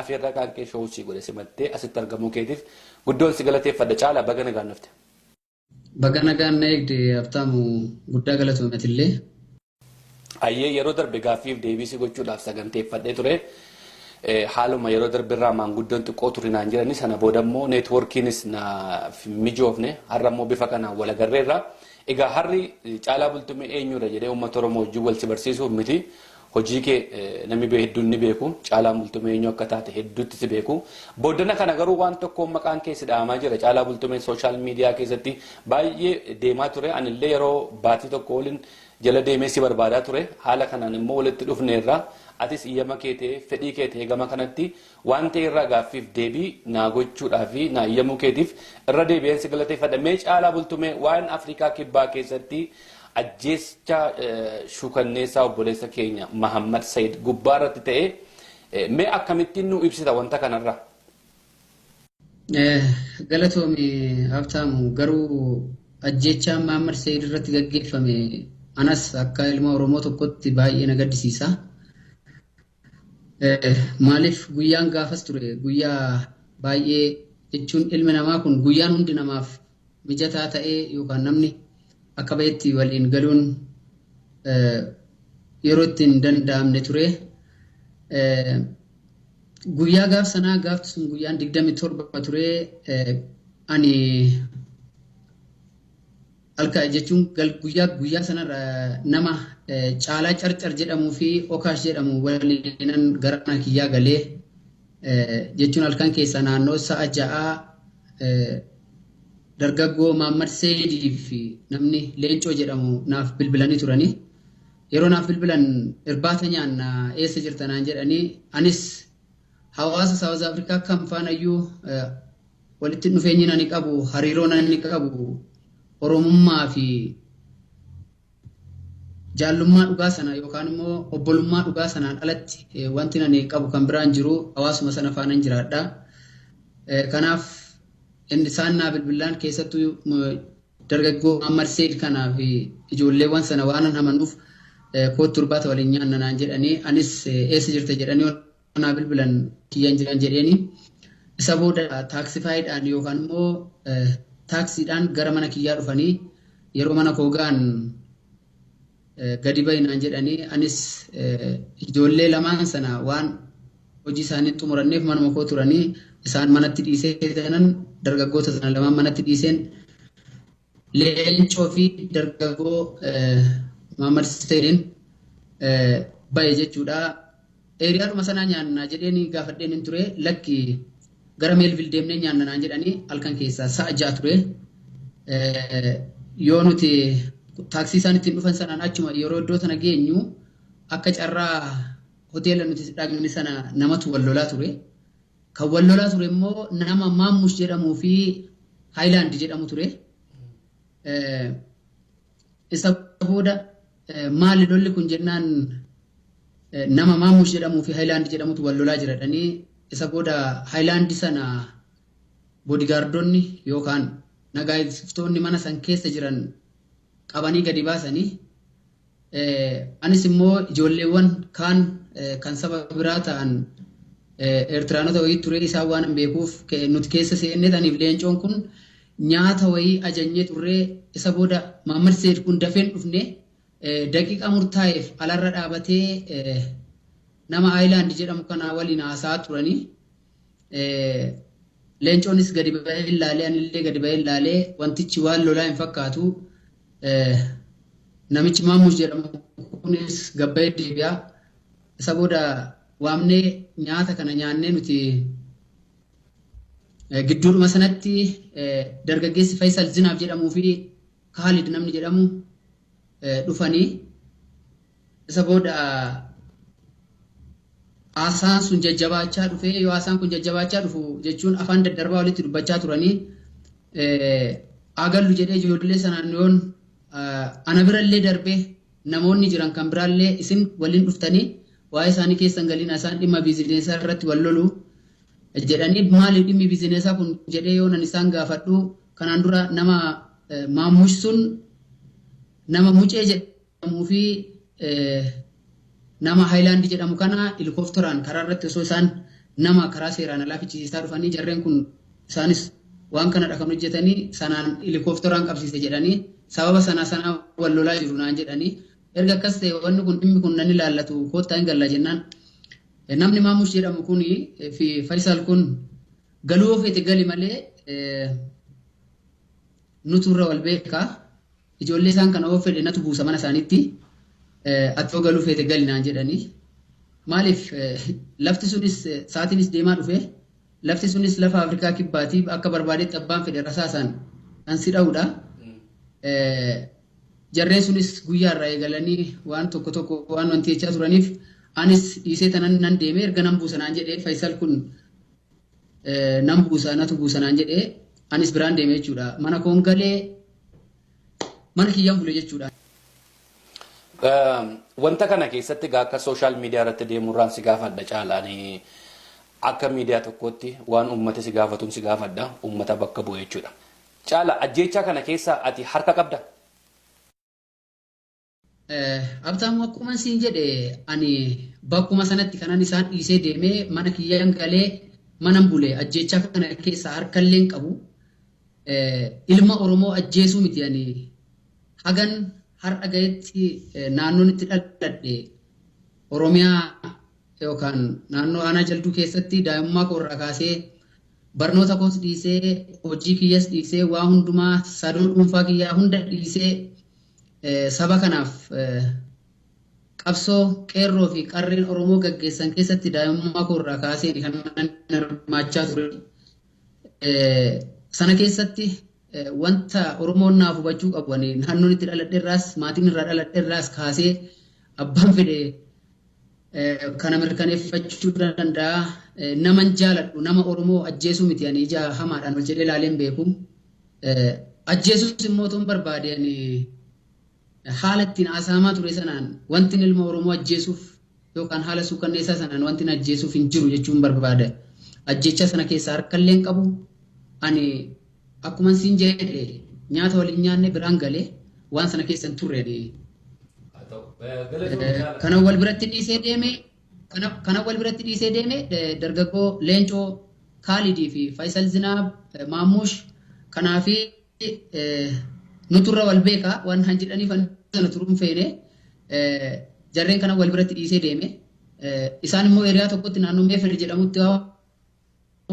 Afeerraa kan kee showusii godhe simattee asitti argamuu keetiif guddoon si galateeffadha caalaa baga nagaan nafte. Baga nagaan na eegde Habtaamu guddaa galatoomatillee. Ayyee yeroo darbe gaaffiif deebisii gochuudhaaf saganteeffadhee ture. Haaluma yeroo darbe irraa maanguddoon xiqqoo turinaan jirani sana booda immoo neetwoorkiinis na mijoofne har'a immoo bifa kanaan wal agarreerra. Egaa harri caalaa bultumee eenyudha jedhee uummata Oromoo wajjin wal si barsiisuuf miti. Hojii kee namni hedduun ni beeku caalaa bultumee eenyu akka taate hedduutti si beeku. Booddana kana garuu waan tokkoon maqaan kee si dhaamaa jira caalaa bultumee sooshaal miidiyaa keessatti baay'ee deemaa ture. Anillee yeroo baatii tokko waliin jala deemee si barbaadaa ture. Haala kanaan immoo walitti dhufneerra. Atis iyyama kee ta'e fedhii kee ta'e gama kanatti waan ta'e irraa gaaffiif deebii naa gochuudhaaf naa iyyamuu keetiif irra deebi'een si galateeffadha. Mee caalaa bultumee waan Afrikaa kibbaa keessatti ajjeechaa shukanneessaa obboleessa keenya Mahammad Said gubbaa irratti ta'e mee akkamittiin nu ibsita wanta kanarraa? Galatoomi Habtaamu garuu ajjeechaa Mahammad Said irratti gaggeeffame anas akka ilma Oromoo tokkotti baay'ee na gaddisiisa. Maaliif guyyaan gaafas ture guyyaa baay'ee jechuun ilmi namaa kun guyyaan hundi namaaf mijataa ta'ee yookaan namni akka bahetti waliin galuun yeroo ittiin danda'amne ture. Guyyaa gaaf sanaa gaafti sun guyyaan 27 ture. Ani halka jechuun guyyaa sanarra nama caalaa carcar jedhamuu fi okaash jedhamu waliinan gara mana kiyyaa galee jechuun halkan keessa naannoo sa'a 6 dargaggoo Mahammad Saidii fi namni Leencoo jedhamu naaf bilbilanii turanii. Yeroo naaf bilbilan irbaata nyaanna eessa jirtanaan jedhanii anis hawaasa South Africa kam faanayyuu walitti dhufeenyi nani qabu hariiroo nani qabu Oromummaa fi jaallummaa dhugaa sana yookaan immoo obbolummaa dhugaa sanaan alatti wanti nani qabu kan biraan jiru hawaasuma sana faanan jiraadha. Kanaaf inni isaan naa bilbilaan keessattuu dargaggoo Mahammad Said kanaa fi ijoolleewwan sana waanan amanuuf kootu irbaata waliin nyaanna naan jedhanii anis eessa jirta jedhanii naa bilbilan kiyyaan jiran jedheeni isa booda taaksifaayiidhaan yookaan immoo taaksiidhaan gara mana kiyyaa dhufanii yeroo mana koo ga'an gadi bayinaan jedhanii anis ijoollee lamaan sana waan hojii isaanii xumuranneef manuma koo turanii isaan manatti dhiisee tanan dargaggoota sana lamaan manatti dhiiseen Leencoo fi dargaggoo Mahammad Saidin baye jechuudha. Eeriyaadhuma sanaa nyaannaa jedheen gaafadheen hin ture lakki gara Meelvil deemnee nyaanna naan jedhanii halkan keessaa sa'a 6 ture. Yoo nuti taaksii isaan ittiin dhufan sanaan achuma yeroo iddoo tana geenyu akka carraa hoteela nuti dhaqne sana namatu wal lolaa ture. Kan wal lolaa ture immoo nama Maammush jedhamuu fi Haayilaand jedhamu ture. Isa booda maali lolli kun jennaan nama Maammush jedhamuu fi Haayilaand jedhamutu wal lolaa jiradhanii isa booda Haayilaand sana boodigaardonni yookaan nagaa eegsiftoonni mana san keessa jiran qabanii gadi baasanii anis immoo ijoolleewwan kaan kan saba biraa ta'an Eertiraanota wayii ture isaan waan beekuuf nuti keessa seennetaniif Leencoon kun nyaata wayii ajajnee turre isa booda Mahammad Said kun dafeen dhufne daqiiqa murtaa'eef alarra dhaabatee nama Haayilaand jedhamu kana waliin haasa'aa turanii. Leencoonis gadi ba'ee ilaalee anillee gadi ba'ee ilaalee wantichi waan lolaa hin fakkaatu. Namichi Maammush jedhamu kunis gabba'ee deebi'a. Isa booda waamnee nyaata kana nyaannee nuti gidduudhuma sanatti dargaggeessi Faisal Zinaaf jedhamuu fi Khalid namni jedhamu dhufanii. Isa booda haasaan sun jajjabaachaa dhufee yoo haasaan kun jajjabaachaa dhufu jechuun afaan daddarbaa walitti dubbachaa turanii agallu jedhee ijoollee sanaan yoon ana birallee darbee namoonni jiran kan biraallee isin waliin dhuftanii waa'ee isaanii keessan galiin isaan dhimma biizineesaa irratti wal lolu jedhanii maali dhimmi biizineesaa kun jedhee yoo nan isaan gaafadhu kanaan dura nama Maammush sun nama Mucee jedhamuu fi nama Haayilaand jedhamu kana helikopteraan karaa irratti osoo isaan nama karaa seeraan alaa fichisiisaa dhufanii jarreen kun isaanis waan kanadha kan hojjetanii sanaan helikoophteraan qabsiise jedhanii sababa sanaa wal lolaa jiru naan jedhanii erga akkas ta'e wanni kun dhimmi kun nan ilaallatu koottaa hin galla jennaan namni Maamush jedhamu kun fi Faisal kun galuu ofeete gali malee nutu irra wal beekaa ijoollee isaan kana of fedhe natu buusa mana isaaniitti attoo galuu feete gali naan jedhanii maaliif lafti sunis sa'aatiinis deemaa dhufe lafti sunis lafa Afrikaa kibbaati akka barbaadetti abbaan fedhe rasaasaan kan si dha'uudha. Jarreen sunis guyyaarraa eegalanii waan tokko waan wanti jechaa turaniif anis dhiisee tanan nan deemee erga nan buusa naan jedhee Faisal kun nan buusa natu buusa naan jedhee anis biraan deemee jechuudha. Mana koon galee mana kiyyaan bule jechuudha. Wanta kana keessatti akka sooshaal miidiyaa irratti deemuurraan si gaafadha caalaanii akka miidiyaa tokkotti waan uummata si gaafatuun si gaafadha uummata bakka bu'e jechuudha. Caala ajjeechaa kana keessa ati harka qabda? Abtaamu akkuma siin jedhe ani bakkuma sanatti kanan isaan dhiisee deemee mana kiyyaan galee manan bule ajjeechaa kana keessa harkallee hin qabu. Ilma Oromoo ajjeesuu miti ani hagan har'a gahetti naannoon itti dhaladhe Oromiyaa yookaan naannoo aanaa jalduu keessatti daa'imummaa koorraa kaasee barnoota koos dhiisee hojii kiyyas dhiisee waa hundumaa sadoo dhuunfaa kiyyaa hunda dhiisee saba kanaaf qabsoo qeerroo fi qarreen Oromoo gaggeessan keessatti daa'imummaa koorraa kaasee kan hirmaachaa ture. Sana keessatti wanta Oromoon naaf hubachuu qabu naannoon itti dhaladheerraas maatiin irraa dhaladheerraas kaasee abbaan fedhe kana mirkaneeffachuu danda'a. Naman jaaladhu nama Oromoo ajjeesuu miti ani ija hamaadhaan wal jedhee ilaaleen beeku. Ajjeesuus immoo tun barbaade haala ittiin asaamaa ture sanaan wanti ilma Oromoo ajjeesuuf yookaan haala suukanneessaa sanaan wanti ajjeesuuf hin jiru jechuun barbaada. Ajjeecha sana keessaa harkallee hin qabu. Ani akkuma siin jedhe nyaata waliin nyaanne biraan galee waan sana keessa hin turre. Kana wal biratti dhiisee deeme dargaggoo Leencoo Kaalidii fi Faisal Zinaab Maamush kanaafi nuturra wal beekaa waan han jedhaniif sana turuun feene jarreen kana wal biratti dhiisee deeme. Isaan immoo eriyaa tokkotti naannoo Meefer jedhamutti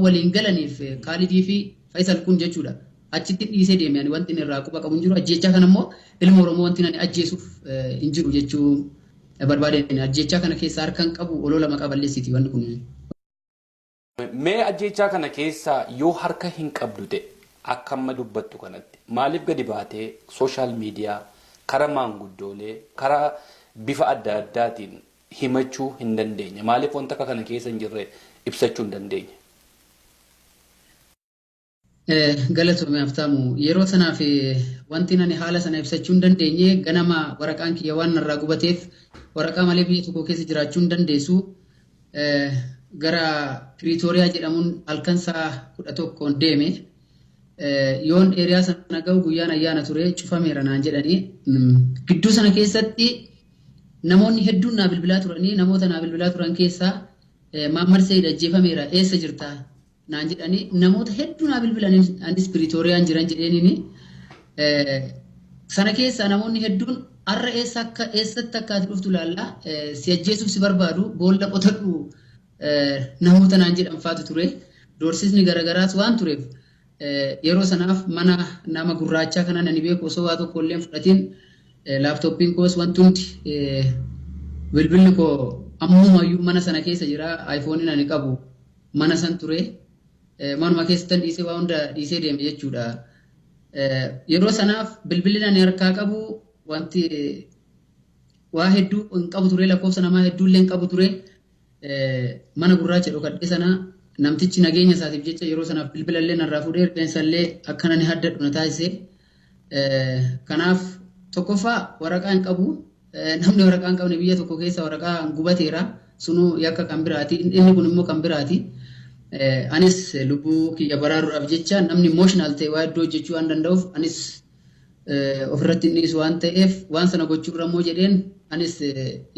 waliin galaniif Kaalidii fi Faisal kun jechuudha. Achitti dhiisee deeme ani wanti irraa quba qabu hin jiru. Ajjeechaa kana immoo ilma Oromoo wanti ani ajjeesuuf hin jiru jechuu barbaadeen. Ajjeechaa kana keessa harka hin qabu olola maqaa balleessiti wanti kun. Mee ajjeechaa kana keessa yoo harka hin qabdu ta'e akka amma dubbattu kanatti maaliif gadi baatee sooshaal miidiyaa karaa maanguddoolee karaa bifa adda addaatiin himachuu hin dandeenye? Maaliif wanta akka kana keessa hin jirre ibsachuu hin dandeenye? Galatoomii Abtaamu yeroo sanaaf wanti ani haala sana ibsachuu hin dandeenye ganama waraqaan kiyya waan narraa gubateef waraqaa malee biyya tokko keessa jiraachuu hin dandeessu. Gara Piriitooriyaa jedhamuun halkan sa'a 11 deeme. Yoon eriyaa sana gahu guyyaan ayyaana ture cufameera naan jedhanii gidduu sana keessatti namoonni hedduun naa bilbilaa turanii namoota naa bilbilaa turan keessaa Maammar Sayyid ajjeefameera eessa jirta naan jedhanii namoota hedduu naa bilbilanii anis Piriitooriyaan jiran jedheeniini sana keessaa namoonni hedduun har'a eessatti akka ati dhuftu laallaa si ajjeesuuf si barbaadu boolla qotadhu namoota naan jedhan faatu ture. Doorsisni garagaraas waan tureef yeroo sanaaf mana nama gurraachaa kana nani beeku osoo waa tokko illee fudhatiin laaptooppiin koos wantumti bilbilli koo ammumayyuu mana sana keessa jira. Aayifooniin ani qabu mana san ture. Manuma keessattan dhiisee waa hunda dhiisee deeme jechuudha. Yeroo sanaaf bilbilli ani harkaa qabu wanti waa hedduu hin qabu ture. Lakkoofsa namaa hedduu illee hin qabu ture. Mana gurraacha dhokadhe sana namtichi nageenya isaatiif jecha yeroo sanaaf bilbila illee narraa fuudhee rifeensa illee akkana ni haddadhu na taasise. Kanaaf tokkoffaa waraqaa hin qabu. Namni waraqaa hin qabne biyya tokko keessa waraqaa gubateera. Sunuu yakka kan biraati. Inni kun immoo kan biraati. Anis lubbuu kiyya baraaruudhaaf jecha namni emotional ta'e waa iddoo hojjechuu waan danda'uuf anis ofirratti inni waan ta'eef waan sana gochuurra immoo jedheen anis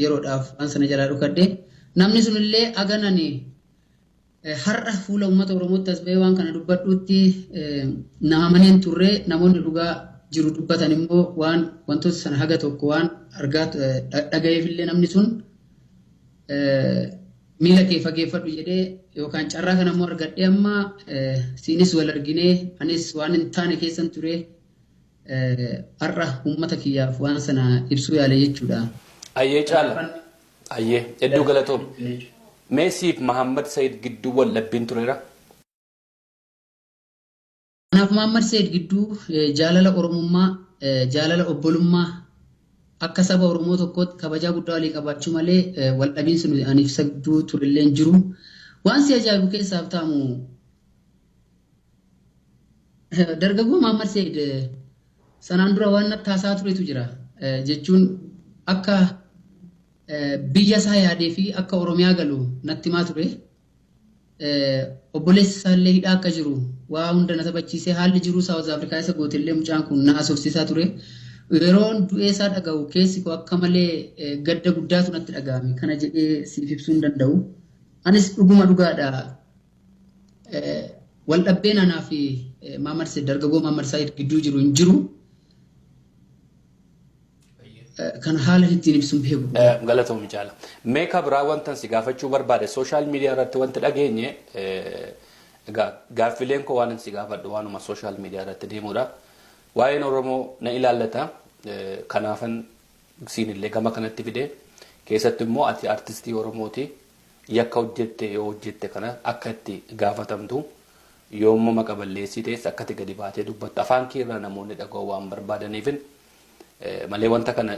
yeroodhaaf waan sana jalaa dhokadhe. Namni sunillee aganani har'a fuula uummata Oromootti as ba'ee waan kana dubbadhuutti nama maneen turre namoonni dhugaa jiru dubbatan immoo waan wantoota sana haga tokko waan argaa dhagayeefillee namni sun miila kee fageeffadhu jedhee yookaan carraa kana immoo argadhee amma siinis wal arginee anis waan hin taane keessan ture har'a uummata kiyyaaf waan sana ibsuu yaale jechuudha. Ayyee caala. Ayyee hedduu galatoom. Meesiif Mahammad Said gidduu wal dhabbiin tureera. Kanaaf Mahammad Said gidduu jaalala Oromummaa, jaalala obbolummaa akka saba Oromoo tokkootti kabajaa guddaa walii qabaachuu malee wal dhabiin sun aniif sagduu turellee hin jiru. Waan si ajaa'ibu keessaaf ta'amu dargaggoo Mahammad Said sanaan dura waan natti turetu jira jechuun akka biyya isaa yaadee fi akka Oromiyaa galu natti himaa ture. Obboleessi isaallee hidhaa akka jiru waa hunda na taphachiisee haalli jiruu Saawuz Afrikaa isa gootellee mucaan kun na haasofsiisaa ture. Yeroon du'ee isaa dhaga'u keessi koo akka malee gadda guddaatu natti dhaga'ame. Kana jedhee siif ibsuu hin danda'u. Anis dhuguma dhugaadha. Wal dhabbeen anaa fi Mahammad Said dargaggoo Mahammad Said gidduu jiru hin jiru. Kan haala ittiin ibsuun beeku. Galatoomii caala. Meeqa biraa wantan si gaafachuu barbaade sooshaal miidiyaa irratti wanti dhageenye gaaffileen koo waan si gaafadhu waanuma sooshaal miidiyaa irratti deemudha. Waa'een Oromoo na ilaallata. Kanaafan siinillee gama kanatti fide. Keessatti immoo ati artistii Oromooti. Yakka hojjette yoo hojjette kana akka itti gaafatamtu yoommoo maqa balleessitees akkati gadi baatee dubbattu afaan kee irraa namoonni dhaga'uu waan barbaadaniifin. Malee wanta kana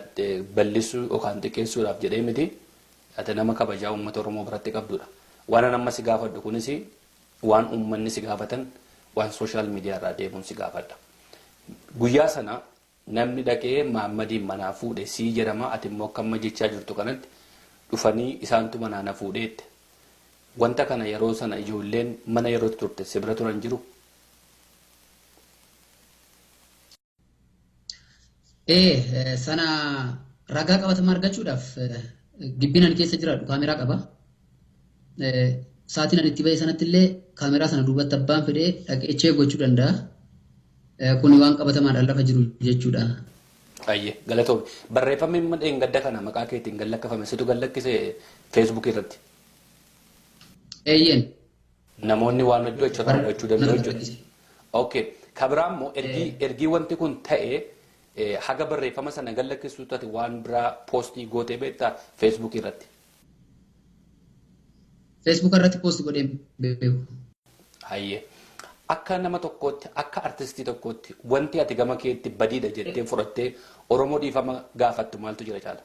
bal'isuu yookaan xiqqeessuudhaaf jedhee miti ati nama kabajaa uummata Oromoo biratti qabdudha. Waan amma si gaafadhu kunis waan uummanni si gaafatan waan sooshaal miidiyaa irraa deemuun si gaafadha. Guyyaa sana namni dhaqee Mahaammadiin manaa fuudhe sii jedhama ati immoo akka amma jechaa jirtu kanatti dhufanii isaantu manaa na fuudheette. Wanta kana yeroo sana ijoolleen mana yeroo turte si bira turan jiru. Sana ragaa qabatama argachuudhaaf gibbinan keessa jiraadhu kaameraa qaba. Sa'aatiin ani itti ba'e sanatti illee kaameraa sana duubatti abbaan fedhee dhaqeechee gochuu danda'a. Kun waan qabatamaadhaan lafa jiru jechuudha. Ayyee galatoomii. Barreeffamni madheen gadda kana maqaa keetiin gallakkifame situ gallakkise Facebook irratti. Eeyyeen. Namoonni waan hedduu achirraa argachuu danda'u jechuudha. Okay. Kabiraan immoo ergii wanti kun ta'ee haga barreeffama sana gallakkisuu taate waan biraa poostii gootee beektaa Facebook irratti. Facebook irratti poostii godhee beeku. Hayyee. Akka nama tokkootti akka artistii tokkootti wanti ati gama keetti badiidha jettee fudhattee Oromoo dhiifama gaafattu maaltu jira caala?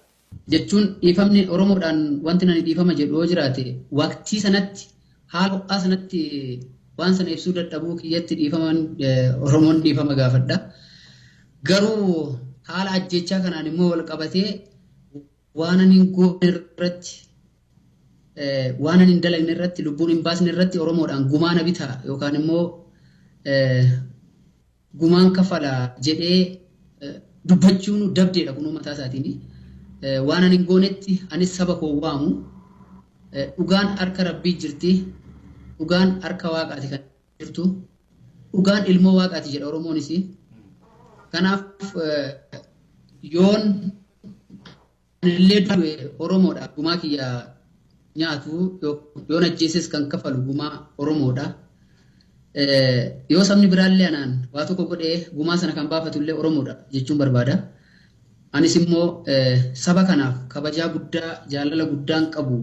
Jechuun dhiifamni Oromoodhaan wanti nani dhiifama jedhu yoo jiraate waqtii sanatti haala ho'aa sanatti waan sana ibsuu dadhabuu kiyyatti dhiifaman Oromoon dhiifama gaafadha. Garuu haala ajjechaa kanaan immoo wal qabatee waan ani hin goone irratti waan ani hin dalagne irratti lubbuun hin baasne irratti Oromoodhaan gumaa na bitaa yookaan immoo gumaan kafala jedhee dubbachuun dabdeedha kun mataa isaatiin. Waan ani hin goonetti anis saba koo waamu dhugaan harka Rabbii jirti dhugaan harka Waaqaati kan jirtu dhugaan ilmoo Waaqaati jedha Oromoonis. Kanaaf yoon illee du'e Oromoodha gumaa kiyya nyaatu yoon ajjeeses kan kafalu gumaa Oromoodha. Yoo sabni biraallee anaan waa tokko godhee gumaa sana kan baafatullee Oromoodha jechuun barbaada. Anis immoo saba kanaaf kabajaa guddaa jaalala guddaan qabu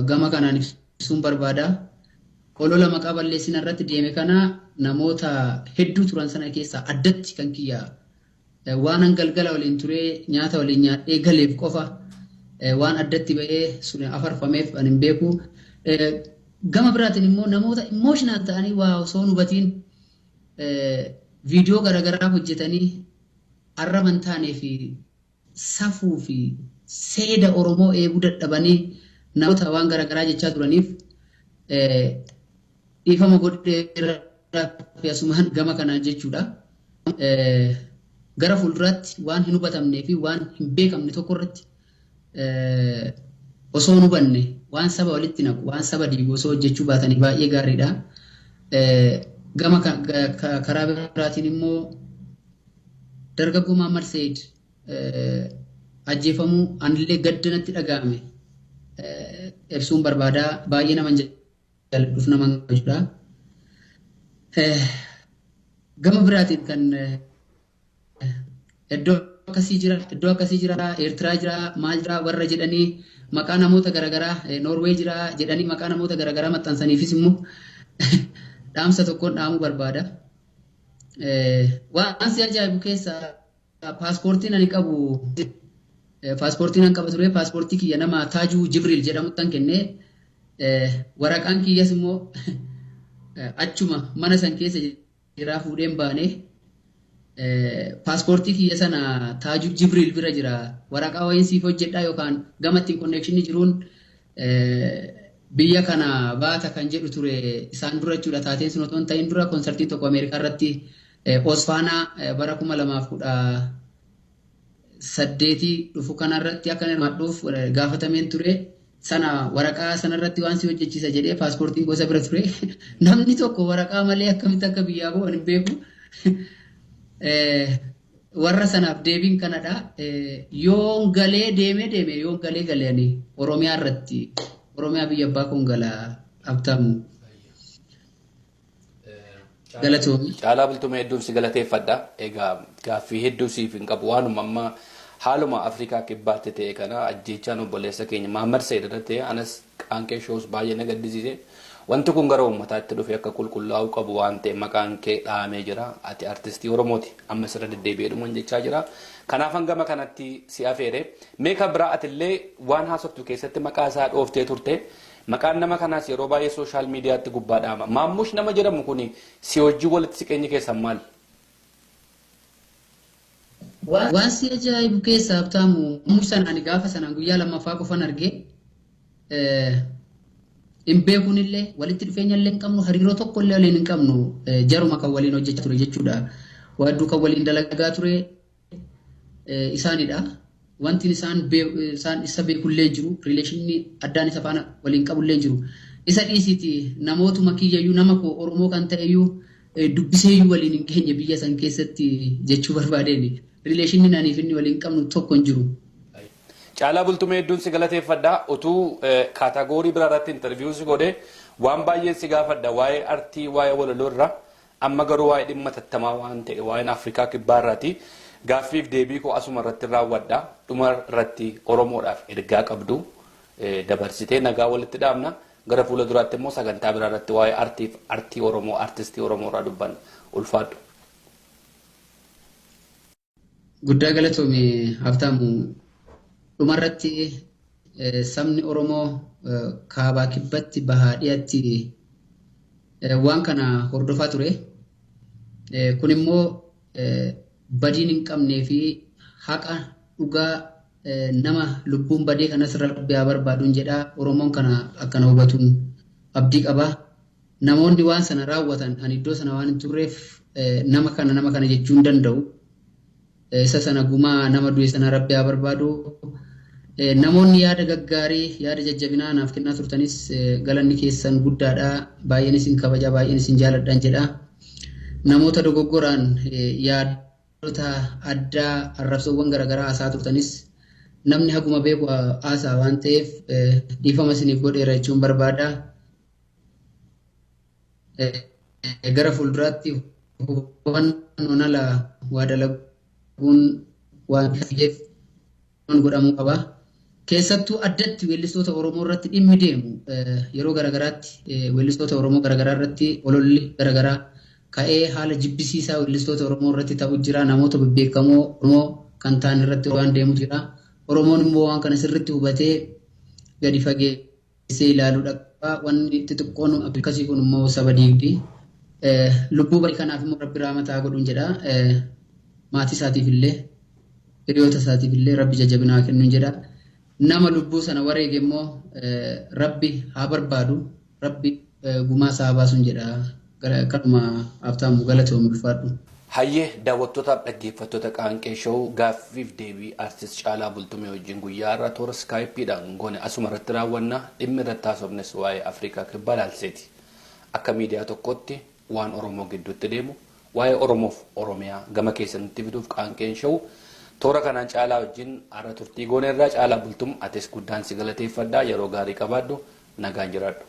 gama kanaan ibsuun barbaada. Olola maqaa balleessina irratti deeme kana namoota hedduu turan sana keessaa addatti kan kiyya waan galgala waliin turee nyaata waliin nyaadhee galeef qofa waan addatti ba'ee sun afarfameef ani hin beeku. Gama biraatiin immoo namoota emotional ta'anii waa osoo hin hubatiin viidiyoo garaagaraa hojjetanii arraban taanee fi safuu fi seeda Oromoo eeguu dadhabanii namoota waan garaagaraa jechaa turaniif dhiifama godhee fi asumaan gama kanaan jechuudha. Gara fuulduraatti waan hin hubatamnee fi waan hin beekamne tokko irratti osoo hin hubanne waan saba walitti naqu waan saba diigu osoo hojjechuu baatanii baay'ee gaariidha. Gama karaa biraatiin immoo dargaggoo Mahammad Said ajjeefamuu anillee gaddanatti dhaga'ame ibsuun barbaadaa baay'ee nama jaalladhuuf nama gajuudha. Gama biraatiin kan iddoo akkasii jira Eertiraa jira maal jira warra jedhanii maqaa namoota garaagaraa Noorweey jira jedhanii maqaa namoota garaagaraa maxxansaniifis immoo dhaamsa tokkoon dhaamuu barbaada. Waan si ajaa'ibu keessaa paaspoortiin ani qabu paaspoortiin an qaba ture paaspoortii kiyya nama Taajuu Jibriil jedhamuttan kennee waraqaan kiyyas immoo achuma mana san keessa jira fuudheen baanee paaspoortii kiyya sana Taajuu Jibriil bira jira waraqaa wayiin siif hojjedhaa yookaan gama ittiin konneekshinii jiruun biyya kana baata kan jedhu ture isaan dura jechuudha. Taateen sun otoo hin ta'in dura koonsartii tokko Ameerikaa irratti Osfaanaa bara 2018 dhufu kanarratti akka hirmaadhuuf gaafatameen ture. Sana waraqaa sanarratti waan si hojjechiisa jedhee paaspoortiin gosa bira ture. Namni tokko waraqaa malee akkamitti akka biyyaa bu'u hin beeku. Warra sanaaf deebiin kanadha. Yoon galee deeme yoon galee ani Oromiyaa irratti Oromiyaa biyya abbaa kun galaa abtaamu. Galatoomii. Caalaa Bultumee hedduun si galateeffadha. Egaa gaaffii hedduu siif hin qabu waanuma amma haaluma Afrikaa kibbaatti ta'e kana ajjeechaan obboleessa keenya Mahammad Said irratti anas qaanqee shoos baay'ee na gaddisiise. Wanti kun gara uummataatti dhufe akka qulqullaa'uu qabu waan ta'e maqaan kee dhahamee jira. Ati artistii Oromooti. Amma sirra deddeebi'eedhumaan jechaa jira. Kanaaf hangama kanatti si afeere. Meeqa biraa atillee waan haasoftu keessatti maqaa isaa dhooftee turte. Maqaan nama kanaas yeroo baay'ee sooshaal miidiyaatti gubbaa dhaama. Maammush nama jedhamu kun si hojii walitti siqeenyi keessan maal? Waan si ajaa'ibu keessaa abtaamu Maammush sanaan gaafa sanaan guyyaa lammaffaa qofan argee hin beekunillee walitti dhufeenya illee hin qabnu hariiroo tokko illee waliin hin qabnu jaruma kan waliin hojjechaa ture jechuudha. Waadduu kan waliin dalagaa ture isaanidha. Wanti isaan isa beekullee jiru rileeshinii addaan isa faana waliin qabullee jiru. Isa dhiisiti namootuma kiyyayyuu nama koo Oromoo kan ta'eyyuu dubbiseeyyuu waliin hin geenye biyya san keessatti jechuu barbaadeeni. Rileeshinii naaniif inni waliin qabnu tokko hin jiru. Caalaa Bultumee hedduun si galateeffadha. Utuu kaatagoorii biraarratti intarviiyuu si godhe waan baay'ee si gaafadha waa'ee artii waa'ee walaloo irra amma garuu waa'ee dhimma tattamaa waan ta'e waa'een Afrikaa kibbaarraati. Gaaffiif deebii koo asuma irratti raawwadha. Dhuma irratti Oromoodhaaf ergaa qabdu dabarsitee nagaa walitti dhaabna. Gara fuula duraatti immoo sagantaa biraa irratti waa'ee artii Oromoo artistii Oromoo irraa dubbanna. Ulfaadhu. Guddaa galatoomii Habtaamu. Dhumarratti sabni Oromoo kaabaa kibbatti bahaa dhiyaatti waan kana hordofaa ture. Kun immoo badiin hin qabnee fi haqa dhugaa nama lubbuun badee kanas Rabbi haa barbaaduun jedhaa. Oromoon kana akkana hubatuun abdii qaba. Namoonni waan sana raawwatan ani iddoo sana waan hin turreef nama kana jechuu hin danda'u. Isa sana gumaa nama du'e sana Rabbi haa barbaadu. Namoonni yaada gaggaarii yaada jajjabinaa naaf kennaa turtanis galanni keessan guddaadha. Baay'een isin kabaja baay'een isin jaaladhaan jedha. Namoota dogoggoraan yaadota addaa arrabsoowwan garaagaraa haasaa turtanis namni haguma beeku haasaa waan ta'eef dhiifama isiniif godheera jechuun barbaada. Gara fuulduraatti hubannoon ala waa dalaguun waan ta'eef godhamuu qaba. Keessattuu addatti weellistoota Oromoo irratti dhimmi deemu yeroo garaagaraatti weellistoota Oromoo garaagaraa irratti ololli garaagaraa ka'ee haala jibbisiisaa weellistoota Oromoo irratti ta'u jira. Namoota bebbeekamoo Oromoo kan ta'an irratti waan deemu jira. Oromoon immoo waan kana sirriitti hubatee gadi fageessee ilaaluudha qaba. Wanni xixiqqoon akkasii kun immoo saba diigdi. Lubbuu barii kanaaf immoo Rabbi rahmataa godhuun jedha. Maatii isaatiif illee hiriyoota isaatiif illee Rabbi jajjabinaa kennuun jedha. Nama lubbuu sana wareege immoo Rabbi haa barbaadu. Rabbi gumaa isaa baasuun jedha. Kanuma Habtaamu galatoomu ulfaadhu. Hayyee daawwattootaaf dhaggeeffattoota Qaanqee Show gaaffiif deebii artist Caalaa Bultumee wajjin guyyaa irraa toora Skype'dhaan goone asuma irratti raawwanna dhimmi irratti haasofnes waa'ee Afrikaa kibbaa laalseeti. Akka miidiyaa tokkotti waan Oromoo gidduutti deemu waa'ee Oromoof Oromiyaa gama keessanitti fiduuf Qaanqeen Show toora kanaan Caalaa wajjin har'a turtii goone irraa Caalaa Bultum ates guddaan si galateeffadhaa yeroo gaarii qabaadhu nagaan jiraadhu.